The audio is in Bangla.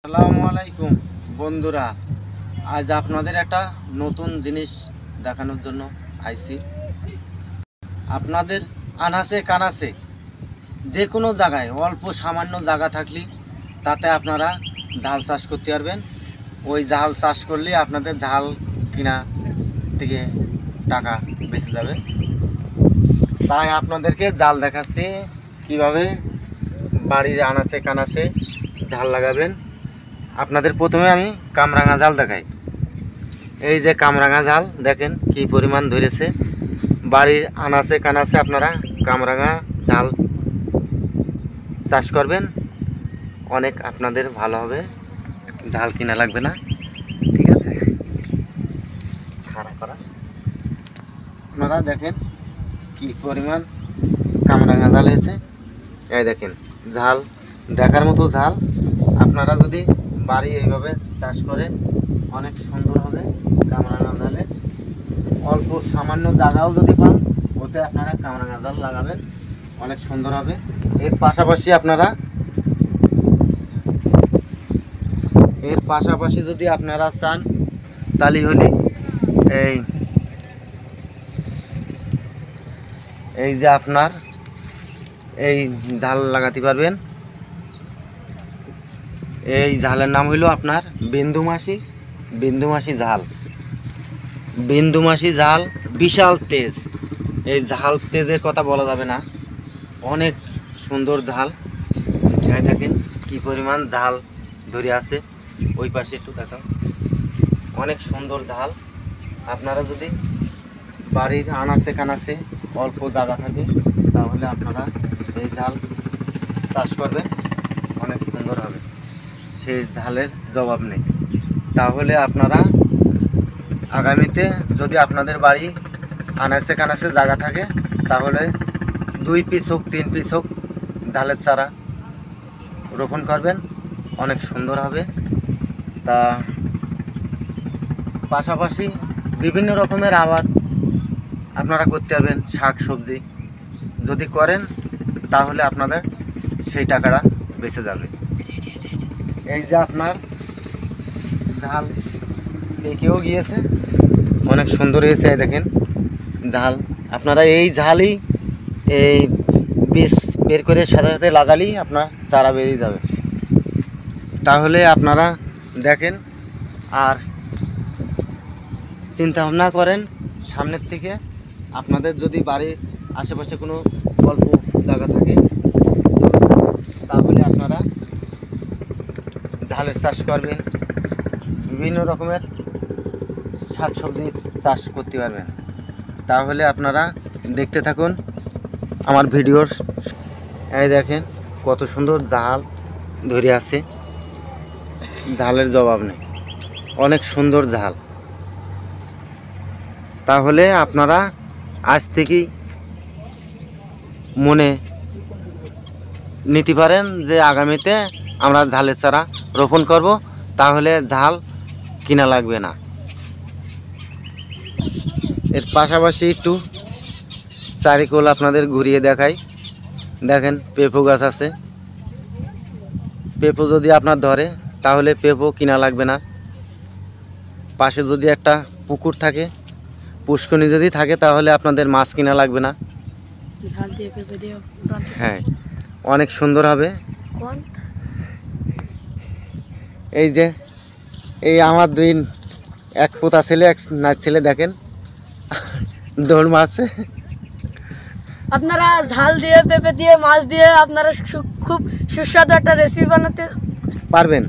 আসসালামু আলাইকুম বন্ধুরা, আজ আপনাদের একটা নতুন জিনিস দেখানোর জন্য আইছি। আপনাদের আনাচে কানাচে যে কোনো জায়গায় অল্প সামান্য জায়গা থাকলে তাতে আপনারা ঝাল চাষ করতে পারবেন। ওই ঝাল চাষ করলে আপনাদের ঝাল কিনা থেকে টাকা বেঁচে যাবে। তাই আপনাদেরকে জাল দেখাচ্ছি কিভাবে বাড়ির আনাচে কানাচে ঝাল লাগাবেন। আপনাদের প্রথমে আমি কামরাঙা জাল দেখাই। এই যে কামরাঙা জাল দেখেন কি পরিমাণ ধরেছে। বাড়ির আনাচে কানাচে আপনারা কামরাঙা জাল চাষ করবেন, অনেক আপনাদের ভালো হবে, জাল কিনা লাগবে না। ঠিক আছে, খাড়া করা আপনারা দেখেন কি পরিমাণ কামরাঙা জাল হয়েছে। এই দেখেন ঝাল দেখার মতো ঝাল। আপনারা যদি বাড়ি এইভাবে চাষ করেন অনেক সুন্দর হবে। কামরাঙা জালে অল্প সামান্য জায়গাও যদি পান ওতে আপনারা কামরাঙা জাল লাগাবেন, অনেক সুন্দর হবে। এর পাশাপাশি যদি আপনারা চান তাহলে হলে এই যে আপনার এই জাল লাগাতে পারবেন। এই ঝালের নাম হইল আপনার বিন্দুমাসি ঝাল। বিন্দুমাসি ঝাল বিশাল তেজ। এই ঝাল তেজের কথা বলা যাবে না, অনেক সুন্দর ঝাল। দেখেন কি পরিমাণ ঝাল ধরে আছে। ওই পাশে একটু দেখাও, অনেক সুন্দর ঝাল। আপনারা যদি বাড়ির আনাচে কানাচে অল্প জায়গা থাকে তাহলে আপনারা এই ঝাল চাষ করবেন, অনেক সুন্দর হবে, সেই ঝালের জবাব নেই। তাহলে আপনারা আগামীতে যদি আপনাদের বাড়ি আনাচে কানাচে জায়গা থাকে তাহলে 2 পিস হোক 3 পিস হোক ঝালের চারা রোপণ করবেন, অনেক সুন্দর হবে। তা পাশাপাশি বিভিন্ন রকমের আবাদ আপনারা করতে পারবেন। শাক সবজি যদি করেন তাহলে আপনাদের সেই টাকাটা বেঁচে যাবে। এই যে আপনার ঝাল পেকেও গিয়েছে, অনেক সুন্দর হয়েছে। দেখেন ঝাল আপনারা এই ঝালই এই বীজ বের করে সাথে সাথে লাগালেই আপনার চারা বেরিয়ে যাবে। তাহলে আপনারা দেখেন আর চিন্তা ভাবনা করেন সামনের থেকে। আপনাদের যদি বাড়ির আশেপাশে কোনো অল্প জায়গা থাকে তাহলে আপনারা ঝালের চাষ করবেন, বিভিন্ন রকমের শাকসবজির চাষ করতে পারবেন। তাহলে আপনারা দেখতে থাকুন আমার ভিডিওর। এই দেখেন কত সুন্দর ঝাল ধরে আছে, ঝালের জবাব নেই, অনেক সুন্দর ঝাল। তাহলে আপনারা আজ থেকেই মনে নিতে পারেন যে আগামীতে আমরা ঝালের চারা রোপণ করব, তাহলে ঝাল কিনা লাগবে না। এর পাশাপাশি একটু চারিকোল আপনাদের ঘুরিয়ে দেখাই। দেখেন পেঁপো গাছ আছে। পেঁপো যদি আপনার ধরে তাহলে পেঁপো কিনা লাগবে না। পাশে যদি একটা পুকুর থাকে, পুষ্করণী যদি থাকে তাহলে আপনাদের মাছ কিনা লাগবে না। হ্যাঁ, অনেক সুন্দর হবে। এই যে এই আমার এক পোতা ছেলে এক নাচ ছেলে দেখেন দৌড় মারছে। আপনারা ঝাল দিয়ে পেঁপে দিয়ে মাছ দিয়ে আপনারা খুব সুস্বাদু একটা রেসিপি বানাতে পারবেন।